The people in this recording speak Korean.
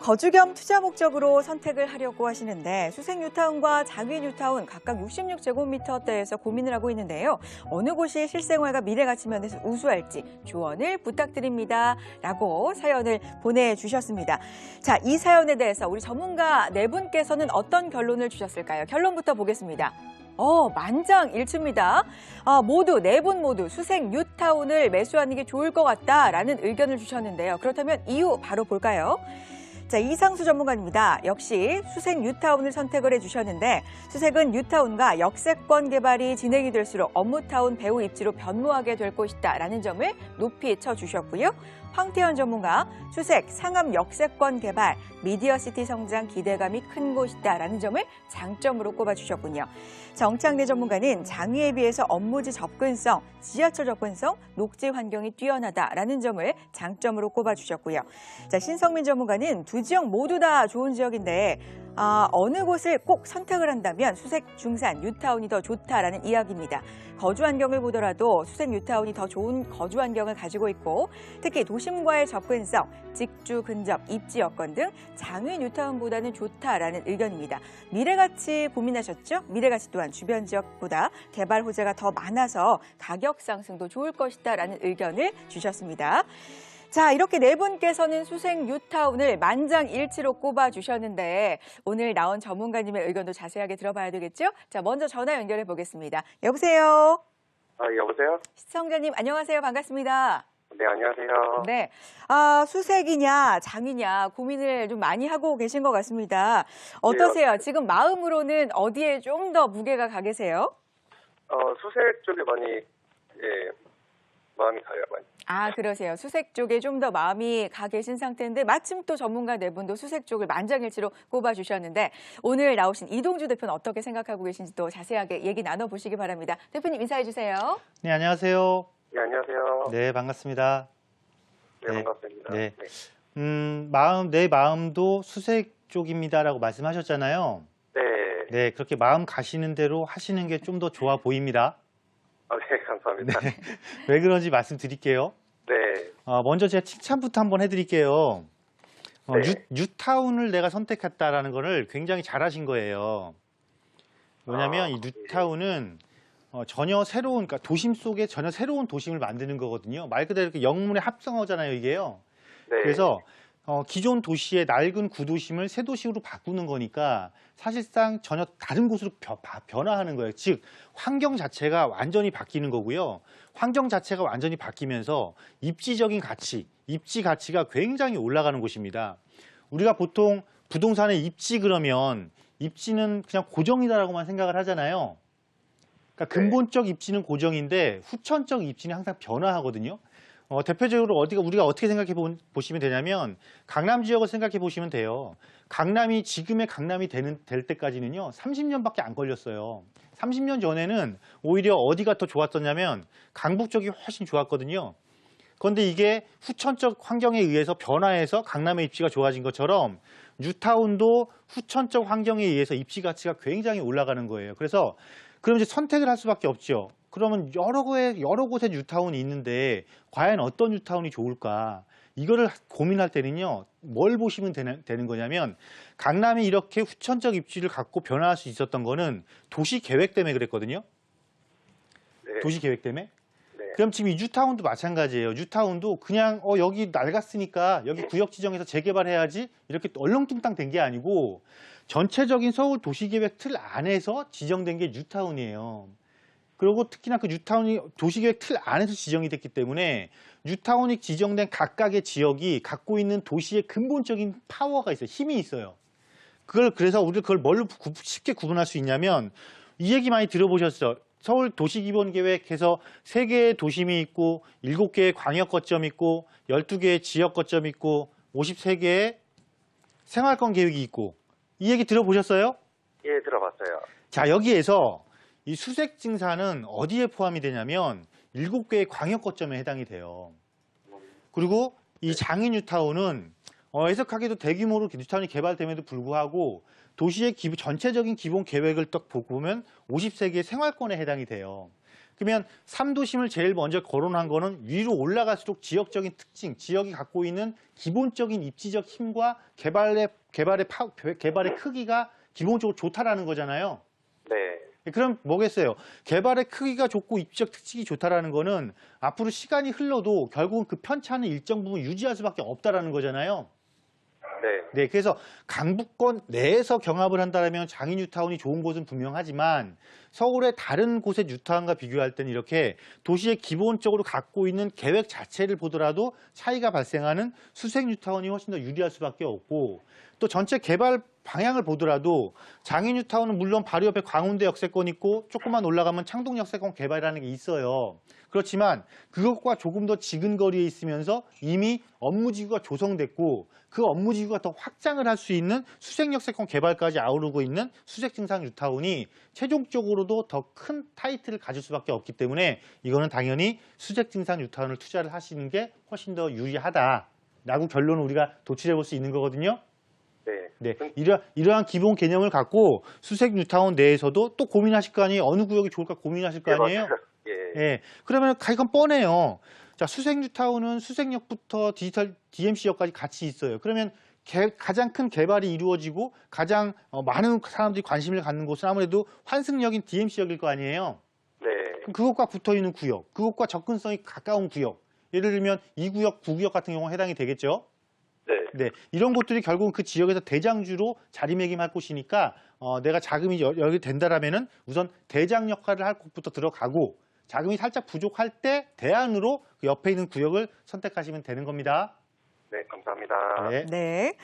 거주 겸 투자 목적으로 선택을 하려고 하시는데 수색 뉴타운과 장위 뉴타운 각각 66제곱미터대에서 고민을 하고 있는데요. 어느 곳이 실생활과 미래 가치 면에서 우수할지 조언을 부탁드립니다. 라고 사연을 보내주셨습니다. 자, 이 사연에 대해서 우리 전문가 네 분께서는 어떤 결론을 주셨을까요? 결론부터 보겠습니다. 만장일치입니다. 네 분 모두 수색 뉴타운을 매수하는 게 좋을 것 같다라는 의견을 주셨는데요. 그렇다면 이유 바로 볼까요? 자, 이상수 전문가입니다. 역시 수색 뉴타운을 선택을 해주셨는데 수색은 뉴타운과 역세권 개발이 진행이 될수록 업무타운 배후 입지로 변모하게 될 것이다라는 점을 높이 쳐주셨고요. 황태현 전문가, 수색, 상암 역세권 개발, 미디어시티 성장 기대감이 큰 곳이다라는 점을 장점으로 꼽아주셨군요. 정창래 전문가는 장위에 비해서 업무지 접근성, 지하철 접근성, 녹지 환경이 뛰어나다라는 점을 장점으로 꼽아주셨고요. 자, 신성민 전문가는 두 지역 모두 다 좋은 지역인데 어느 곳을 꼭 선택을 한다면 수색 중산 뉴타운이 더 좋다라는 이야기입니다. 거주 환경을 보더라도 수색 뉴타운이 더 좋은 거주 환경을 가지고 있고 특히 도심과의 접근성, 직주 근접, 입지 여건 등 장위 뉴타운보다는 좋다라는 의견입니다. 미래가치 고민하셨죠? 미래가치 또한 주변 지역보다 개발 호재가 더 많아서 가격 상승도 좋을 것이다라는 의견을 주셨습니다. 자, 이렇게 네 분께서는 수색 뉴타운을 만장일치로 꼽아주셨는데 오늘 나온 전문가님의 의견도 자세하게 들어봐야 되겠죠? 자, 먼저 전화 연결해 보겠습니다. 여보세요? 여보세요? 시청자님 안녕하세요. 반갑습니다. 네, 안녕하세요. 네, 수색이냐 장이냐 고민을 좀 많이 하고 계신 것 같습니다. 어떠세요? 네, 지금 마음으로는 어디에 좀 더 무게가 가 계세요? 수색 쪽에 많이, 마음이 가요, 많이. 그러세요. 수색 쪽에 좀 더 마음이 가 계신 상태인데 마침 또 전문가 네 분도 수색 쪽을 만장일치로 꼽아주셨는데 오늘 나오신 이동주 대표는 어떻게 생각하고 계신지 또 자세하게 얘기 나눠보시기 바랍니다. 대표님 인사해 주세요. 네, 안녕하세요. 네, 안녕하세요. 네, 반갑습니다. 네, 반갑습니다. 네. 내 마음도 수색 쪽입니다라고 말씀하셨잖아요. 네. 네, 그렇게 마음 가시는 대로 하시는 게 좀 더 좋아 보입니다. 네, 감사합니다. 네. 왜 그런지 말씀드릴게요. 네. 먼저 제가 칭찬부터 한번 해드릴게요. 네. 뉴타운을 내가 선택했다라는 거를 굉장히 잘하신 거예요. 왜냐하면 이 뉴타운은 전혀 새로운, 그러니까 도심 속에 전혀 새로운 도심을 만드는 거거든요. 말 그대로 이렇게 영문의 합성어잖아요, 이게요. 네. 그래서 기존 도시의 낡은 구도심을 새 도시로 바꾸는 거니까 사실상 전혀 다른 곳으로 변화하는 거예요. 즉 환경 자체가 완전히 바뀌는 거고요. 환경 자체가 완전히 바뀌면서 입지적인 가치, 입지 가치가 굉장히 올라가는 곳입니다. 우리가 보통 부동산의 입지 그러면 입지는 그냥 고정이다라고만 생각을 하잖아요. 그러니까 근본적 입지는 고정인데 후천적 입지는 항상 변화하거든요. 대표적으로 우리가 어떻게 생각해 보시면 되냐면 강남 지역을 생각해 보시면 돼요. 지금의 강남이 될 때까지는요 30년밖에 안 걸렸어요. 30년 전에는 오히려 어디가 더 좋았었냐면 강북 쪽이 훨씬 좋았거든요. 그런데 이게 후천적 환경에 의해서 변화해서 강남의 입지가 좋아진 것처럼 뉴타운도 후천적 환경에 의해서 입지 가치가 굉장히 올라가는 거예요. 그래서 그럼 이제 선택을 할 수밖에 없죠. 그러면 여러 곳에 뉴타운이 있는데 과연 어떤 뉴타운이 좋을까? 이거를 고민할 때는요. 뭘 보시면 되는 거냐면 강남이 이렇게 후천적 입지를 갖고 변화할 수 있었던 거는 도시 계획 때문에 그랬거든요. 네. 도시 계획 때문에. 네. 그럼 지금 이 뉴타운도 마찬가지예요. 뉴타운도 그냥 여기 낡았으니까 여기 구역 지정해서 재개발해야지 이렇게 얼렁뚱땅 된 게 아니고 전체적인 서울 도시계획 틀 안에서 지정된 게 뉴타운이에요. 그리고 특히나 그 뉴타운이 도시계획 틀 안에서 지정이 됐기 때문에 뉴타운이 지정된 각각의 지역이 갖고 있는 도시의 근본적인 파워가 있어요. 힘이 있어요. 그래서 우리가 그걸 뭘로 쉽게 구분할 수 있냐면 이 얘기 많이 들어보셨죠? 서울 도시기본계획해서 3개의 도심이 있고 7개의 광역 거점이 있고 12개의 지역 거점이 있고 53개의 생활권 계획이 있고 이 얘기 들어보셨어요? 예, 들어봤어요. 자, 여기에서 이 수색 증사는 어디에 포함이 되냐면 7개의 광역 거점에 해당이 돼요. 그리고 이 장위 뉴타운은 애석하게도 대규모로 뉴타운이 개발됨에도 불구하고 도시의 전체적인 기본 계획을 딱 보면 53개의 생활권에 해당이 돼요. 그러면 3도심을 제일 먼저 거론한 거는 위로 올라갈수록 지역적인 특징, 지역이 갖고 있는 기본적인 입지적 힘과 개발의 크기가 기본적으로 좋다라는 거잖아요. 네. 그럼 뭐겠어요? 개발의 크기가 좋고 입지적 특징이 좋다라는 거는 앞으로 시간이 흘러도 결국은 그 편차는 일정 부분 유지할 수밖에 없다라는 거잖아요. 네. 네, 그래서 강북권 내에서 경합을 한다면 장인 뉴타운이 좋은 곳은 분명하지만 서울의 다른 곳의 뉴타운과 비교할 때는 이렇게 도시의 기본적으로 갖고 있는 계획 자체를 보더라도 차이가 발생하는 수색 뉴타운이 훨씬 더 유리할 수밖에 없고 또 전체 개발 방향을 보더라도 장인 뉴타운은 물론 바로 옆에 광운대 역세권 있고 조금만 올라가면 창동 역세권 개발이라는 게 있어요. 그렇지만 그것과 조금 더 지근 거리에 있으면서 이미 업무지구가 조성됐고 그 업무지구가 더 확장을 할 수 있는 수색역세권 개발까지 아우르고 있는 수색증상 뉴타운이 최종적으로도 더 큰 타이틀을 가질 수밖에 없기 때문에 이거는 당연히 수색증상 뉴타운을 투자를 하시는 게 훨씬 더 유리하다라고 결론을 우리가 도출해 볼 수 있는 거거든요. 네. 네, 이러한 기본 개념을 갖고 수색 뉴타운 내에서도 또 고민하실 거 아니에요. 어느 구역이 좋을까 고민하실 거 아니에요. 맞아요. 예. 예, 그러면 이건 뻔해요. 자, 수색 뉴타운은 수색역부터 디지털 DMC역까지 같이 있어요. 그러면 가장 큰 개발이 이루어지고 가장 많은 사람들이 관심을 갖는 곳은 아무래도 환승역인 DMC역일 거 아니에요. 네. 그럼 그것과 붙어 있는 구역, 그것과 접근성이 가까운 구역, 예를 들면 2구역, 9구역 같은 경우는 해당이 되겠죠. 네. 네, 이런 곳들이 결국은 그 지역에서 대장주로 자리매김할 곳이니까 내가 자금이 여기 된다라면은 우선 대장 역할을 할 곳부터 들어가고 자금이 살짝 부족할 때 대안으로 그 옆에 있는 구역을 선택하시면 되는 겁니다. 네, 감사합니다. 네. 네.